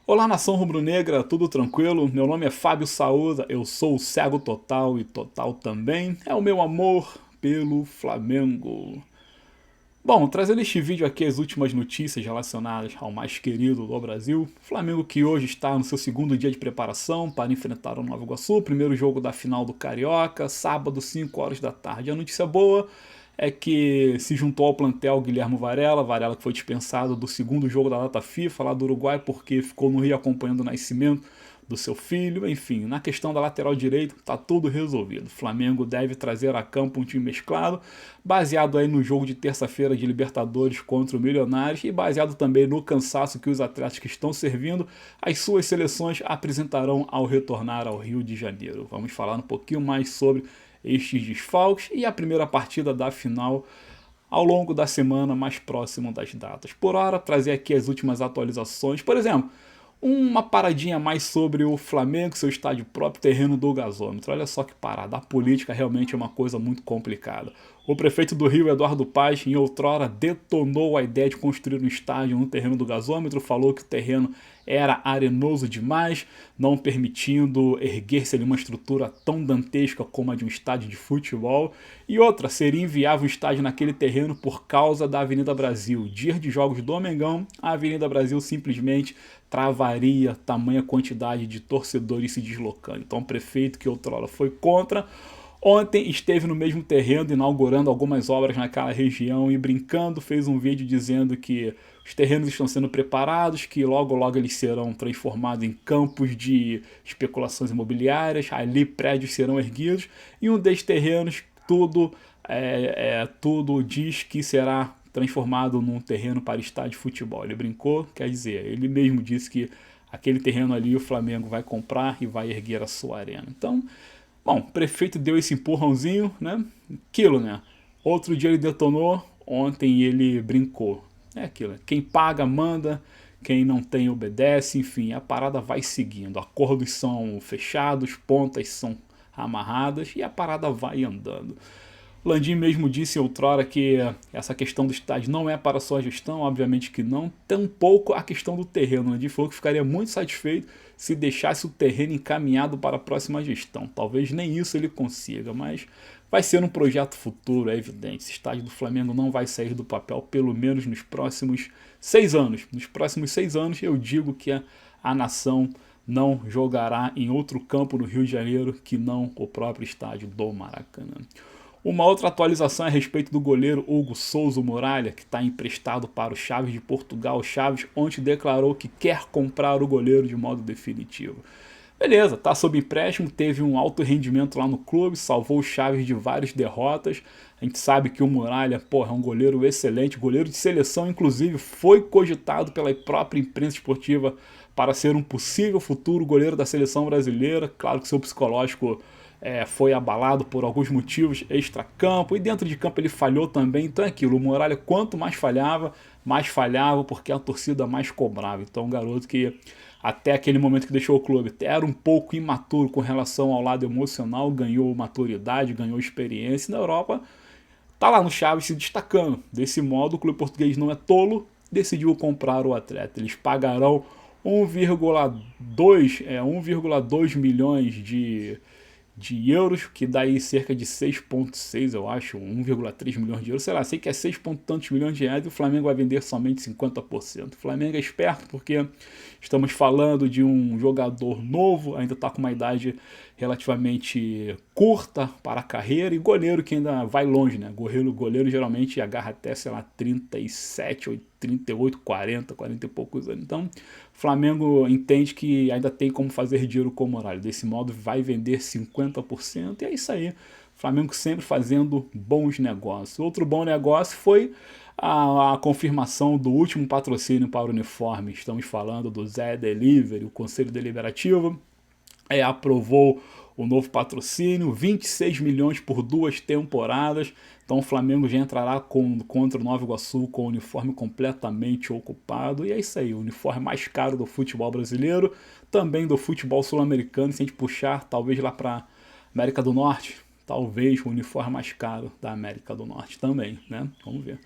Olá, nação rubro-negra, tudo tranquilo? Meu nome é Fábio Saúza, eu sou o cego total e total também é o meu amor pelo Flamengo. Bom, trazendo este vídeo aqui as últimas notícias relacionadas ao mais querido do Brasil, Flamengo que hoje está no seu segundo dia de preparação para enfrentar o Nova Iguaçu, primeiro jogo da final do Carioca, sábado, 5 horas da tarde. A notícia boa é que se juntou ao plantel Guilherme Varela que foi dispensado do segundo jogo da data FIFA lá do Uruguai porque ficou no Rio acompanhando o nascimento do seu filho, enfim, na questão da lateral direita tá tudo resolvido. O Flamengo deve trazer a campo um time mesclado, baseado aí no jogo de terça-feira de Libertadores contra o Milionários e baseado também no cansaço que os atletas que estão servindo as suas seleções apresentarão ao retornar ao Rio de Janeiro. Vamos falar um pouquinho mais sobre estes desfalques e a primeira partida da final ao longo da semana mais próximo das datas. Por hora, trazer aqui as últimas atualizações. Por exemplo, uma paradinha mais sobre o Flamengo, seu estádio próprio, terreno do gasômetro. Olha só que parada, a política realmente é uma coisa muito complicada. O prefeito do Rio, Eduardo Paes, em outrora detonou a ideia de construir um estádio no terreno do gasômetro, falou que o terreno era arenoso demais, não permitindo erguer-se ali uma estrutura tão dantesca como a de um estádio de futebol. E outra, seria inviável um estádio naquele terreno por causa da Avenida Brasil. Dia de jogos do Mengão, a Avenida Brasil simplesmente travaria tamanha quantidade de torcedores se deslocando. Então o prefeito, que outrora foi contra, ontem esteve no mesmo terreno inaugurando algumas obras naquela região e brincando, fez um vídeo dizendo que os terrenos estão sendo preparados, que logo logo eles serão transformados em campos de especulações imobiliárias, ali prédios serão erguidos e um desses terrenos tudo diz que será transformado num terreno para estádio de futebol. Ele brincou, quer dizer, ele mesmo disse que aquele terreno ali o Flamengo vai comprar e vai erguer a sua arena. Então, bom, o prefeito deu esse empurrãozinho, né? Aquilo, né? Outro dia ele detonou, ontem ele brincou. É aquilo, quem paga manda, quem não tem obedece, enfim, a parada vai seguindo. Acordos são fechados, pontas são amarradas e a parada vai andando. Landim mesmo disse outrora que essa questão do estádio não é para sua gestão, obviamente que não. Tampouco a questão do terreno. Landim falou que ficaria muito satisfeito se deixasse o terreno encaminhado para a próxima gestão. Talvez nem isso ele consiga, mas vai ser um projeto futuro, é evidente. Esse estádio do Flamengo não vai sair do papel, pelo menos nos próximos 6 anos. Nos próximos 6 anos, eu digo que a nação não jogará em outro campo no Rio de Janeiro que não o próprio estádio do Maracanã. Uma outra atualização é a respeito do goleiro Hugo Souza Muralha, que está emprestado para o Chaves de Portugal. O Chaves ontem declarou que quer comprar o goleiro de modo definitivo. Beleza, tá sob empréstimo, teve um alto rendimento lá no clube, salvou o Chaves de várias derrotas. A gente sabe que o Muralha, porra, é um goleiro excelente, goleiro de seleção, inclusive foi cogitado pela própria imprensa esportiva para ser um possível futuro goleiro da seleção brasileira. Claro que seu psicológico foi abalado por alguns motivos extra-campo e dentro de campo ele falhou também. Então é aquilo, o Muralha quanto mais falhava porque a torcida mais cobrava. Então um garoto que até aquele momento que deixou o clube era um pouco imaturo com relação ao lado emocional, ganhou maturidade, ganhou experiência. Na Europa tá lá no Chaves se destacando. Desse modo o clube português não é tolo, decidiu comprar o atleta. Eles pagarão 1,2 milhões de euros, que dá aí cerca de 6,6, eu acho, 1,3 milhões de euros, sei lá, sei que é 6 ponto tantos milhões de reais e o Flamengo vai vender somente 50%. O Flamengo é esperto porque estamos falando de um jogador novo, ainda está com uma idade relativamente curta para a carreira e goleiro que ainda vai longe, né? Goleiro geralmente agarra até, sei lá, 37, 38, 40 e poucos anos. Então, o Flamengo entende que ainda tem como fazer dinheiro com o Morales. Desse modo, vai vender 50% e é isso aí. Flamengo sempre fazendo bons negócios. Outro bom negócio foi a confirmação do último patrocínio para o uniforme. Estamos falando do Zé Delivery, o Conselho Deliberativo aprovou o novo patrocínio, 26 milhões por 2 temporadas. Então o Flamengo já entrará contra o Nova Iguaçu com o uniforme completamente ocupado. E é isso aí, o uniforme mais caro do futebol brasileiro, também do futebol sul-americano. Se a gente puxar, talvez lá para América do Norte, talvez o uniforme mais caro da América do Norte também, né? Vamos ver.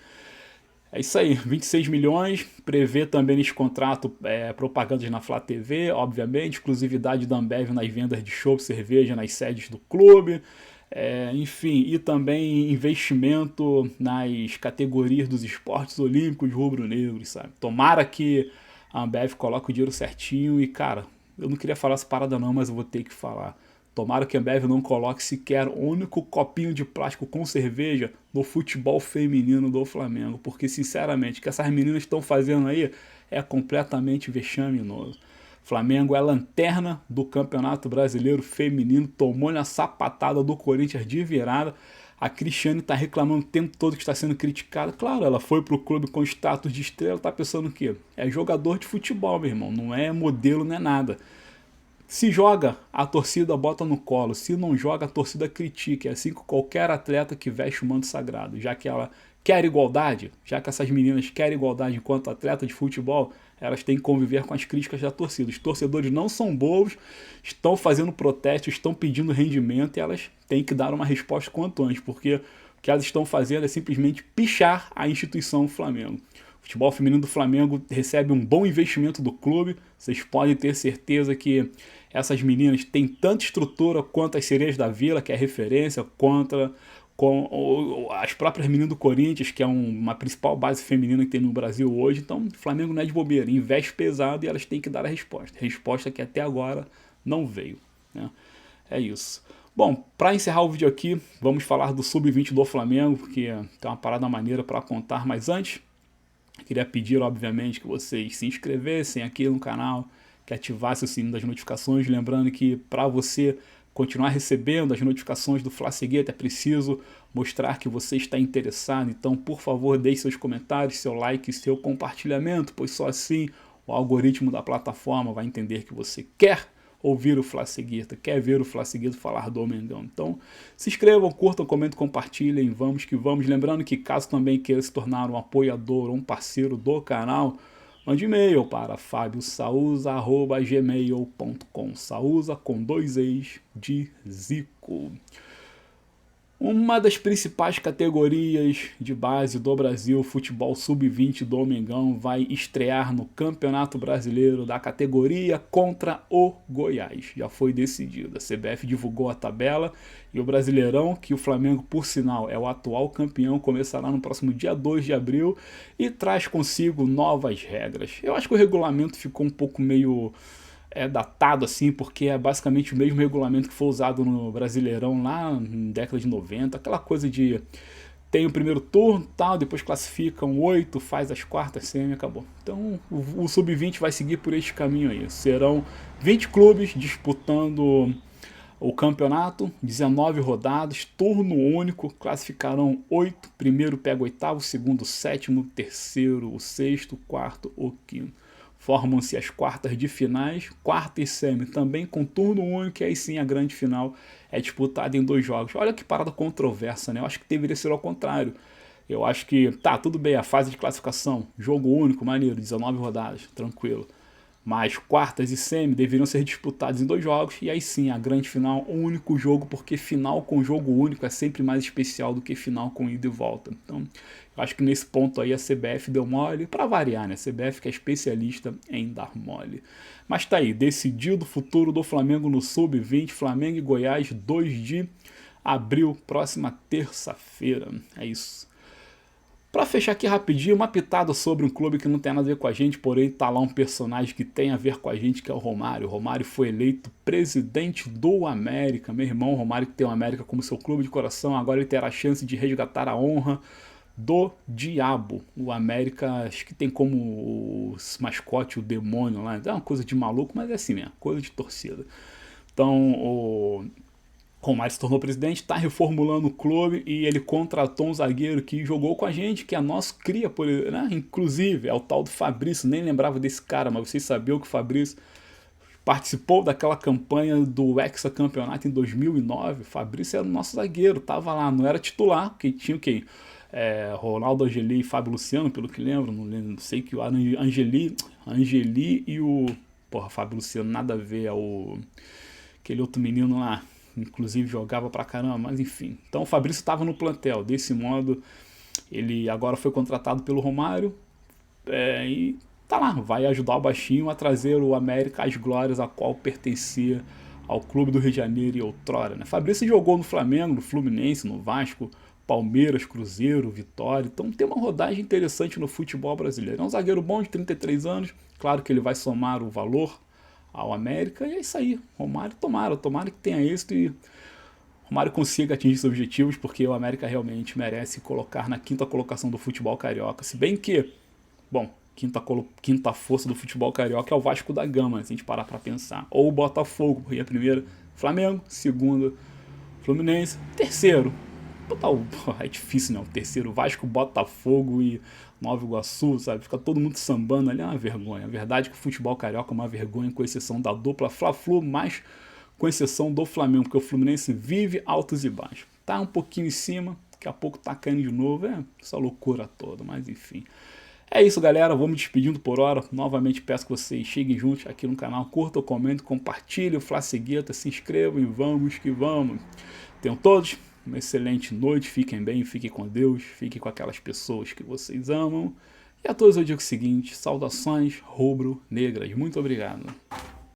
É isso aí, 26 milhões, prevê também nesse contrato propagandas na Flá TV, obviamente, exclusividade da Ambev nas vendas de chopp, cerveja nas sedes do clube, enfim, e também investimento nas categorias dos esportes olímpicos rubro-negros, sabe? Tomara que a Ambev coloque o dinheiro certinho e, cara, eu não queria falar essa parada não, mas eu vou ter que falar. Tomara que a Ambev não coloque sequer o único copinho de plástico com cerveja no futebol feminino do Flamengo, porque sinceramente o que essas meninas estão fazendo aí é completamente vexaminoso. Flamengo é lanterna do Campeonato Brasileiro Feminino, tomou-lhe a sapatada do Corinthians de virada. A Cristiane está reclamando o tempo todo que está sendo criticada. Claro, ela foi pro clube com status de estrela, tá pensando o quê? É jogador de futebol, meu irmão, não é modelo, não é nada. Se joga, a torcida bota no colo. Se não joga, a torcida critica. É assim com qualquer atleta que veste o manto sagrado. Já que ela quer igualdade, já que essas meninas querem igualdade enquanto atleta de futebol, elas têm que conviver com as críticas da torcida. Os torcedores não são bobos, estão fazendo protesto, estão pedindo rendimento e elas têm que dar uma resposta quanto antes, porque o que elas estão fazendo é simplesmente pichar a instituição Flamengo. O futebol feminino do Flamengo recebe um bom investimento do clube. Vocês podem ter certeza que essas meninas têm tanta estrutura quanto as Sereias da Vila, que é referência, quanto com as próprias meninas do Corinthians, que é uma principal base feminina que tem no Brasil hoje. Então, o Flamengo não é de bobeira, investe pesado e elas têm que dar a resposta. Resposta que até agora não veio, né? É isso. Bom, para encerrar o vídeo aqui, vamos falar do Sub-20 do Flamengo, porque tem uma parada maneira para contar, mas antes queria pedir, obviamente, que vocês se inscrevessem aqui no canal, que ativassem o sininho das notificações. Lembrando que para você continuar recebendo as notificações do Flá Cegueta é preciso mostrar que você está interessado. Então, por favor, deixe seus comentários, seu like e seu compartilhamento, pois só assim o algoritmo da plataforma vai entender que você quer ouvir o Flá Cegueta, quer ver o Flá Cegueta falar do Mengão. Então, se inscrevam, curtam, comentem, compartilhem, vamos que vamos. Lembrando que caso também queira se tornar um apoiador ou um parceiro do canal, mande e-mail para fabiosauza@gmail.com, Sauza com 2 e's de Zico. Uma das principais categorias de base do Brasil, futebol sub-20 do Mengão, vai estrear no Campeonato Brasileiro da categoria contra o Goiás. Já foi decidido. A CBF divulgou a tabela e o Brasileirão, que o Flamengo, por sinal, é o atual campeão, começará no próximo dia 2 de abril e traz consigo novas regras. Eu acho que o regulamento ficou um pouco meio datado assim, porque é basicamente o mesmo regulamento que foi usado no Brasileirão lá na década de 90, aquela coisa de tem o primeiro turno, tal, depois classificam 8, faz as quartas, semi, acabou. Então o Sub-20 vai seguir por este caminho aí. Serão 20 clubes disputando o campeonato, 19 rodadas, turno único, classificarão 8, primeiro pega o oitavo, segundo o sétimo, terceiro o sexto, quarto o quinto. Formam-se as quartas de finais, quarta e semi também com turno único, e aí sim a grande final é disputada em 2 jogos. Olha que parada controversa, né? Eu acho que deveria ser ao contrário. Eu acho que, tá, tudo bem, a fase de classificação, jogo único, maneiro, 19 rodadas, tranquilo. Mas quartas e semi deveriam ser disputados em 2 jogos, e aí sim, a grande final, um único jogo, porque final com jogo único é sempre mais especial do que final com ida e volta. Então, eu acho que nesse ponto aí a CBF deu mole, para variar, né? A CBF que é especialista em dar mole. Mas tá aí, decidido o futuro do Flamengo no Sub-20, Flamengo e Goiás, 2 de abril, próxima terça-feira. É isso. Para fechar aqui rapidinho, uma pitada sobre um clube que não tem nada a ver com a gente, porém tá lá um personagem que tem a ver com a gente, que é o Romário. O Romário foi eleito presidente do América. Meu irmão, o Romário, que tem o América como seu clube de coração, agora ele terá a chance de resgatar a honra do diabo. O América, acho que tem como mascote o demônio lá. É uma coisa de maluco, mas é assim mesmo, coisa de torcida. Então, o Romário se tornou presidente, está reformulando o clube e ele contratou um zagueiro que jogou com a gente, que é nosso cria, né? Inclusive, é o tal do Fabrício. Nem lembrava desse cara, mas vocês sabiam que o Fabrício participou daquela campanha do hexacampeonato em 2009. O Fabrício era o nosso zagueiro, tava lá, não era titular, porque tinha quem? Ronaldo Angeli e Fábio Luciano, pelo que lembro, não sei que o Angeli e o Fábio Luciano nada a ver, aquele outro menino lá, inclusive jogava pra caramba, mas enfim. Então o Fabrício estava no plantel, desse modo Ele agora foi contratado pelo Romário e tá lá, vai ajudar o baixinho a trazer o América às glórias a qual pertencia ao clube do Rio de Janeiro e outrora, né? Fabrício jogou no Flamengo, no Fluminense, no Vasco, Palmeiras, Cruzeiro, Vitória. Então tem uma rodagem interessante no futebol brasileiro. É um zagueiro bom de 33 anos, claro que ele vai somar o valor ao América, e é isso aí. Romário, tomara que tenha êxito e Romário consiga atingir seus objetivos, porque o América realmente merece colocar na quinta colocação do futebol carioca. Se bem que, bom, quinta força do futebol carioca é o Vasco da Gama, se a gente parar pra pensar. Ou o Botafogo, porque a primeira, Flamengo, segunda, Fluminense, terceiro. É difícil, né? O terceiro, Vasco, Botafogo e Nova Iguaçu, sabe? Fica todo mundo sambando ali, é uma vergonha. A verdade é que o futebol carioca é uma vergonha, com exceção da dupla Fla-Flu, mas com exceção do Flamengo, porque o Fluminense vive altos e baixos. Tá um pouquinho em cima, daqui a pouco tá caindo de novo, é essa loucura toda, mas enfim. É isso, galera, vou me despedindo por hora. Novamente peço que vocês cheguem juntos aqui no canal, curtam, comentem, compartilhem o Fla Cegueta, se inscrevam e vamos que vamos. Tenham todos uma excelente noite, fiquem bem, fiquem com Deus, fiquem com aquelas pessoas que vocês amam. E a todos eu digo o seguinte, saudações rubro-negras, muito obrigado.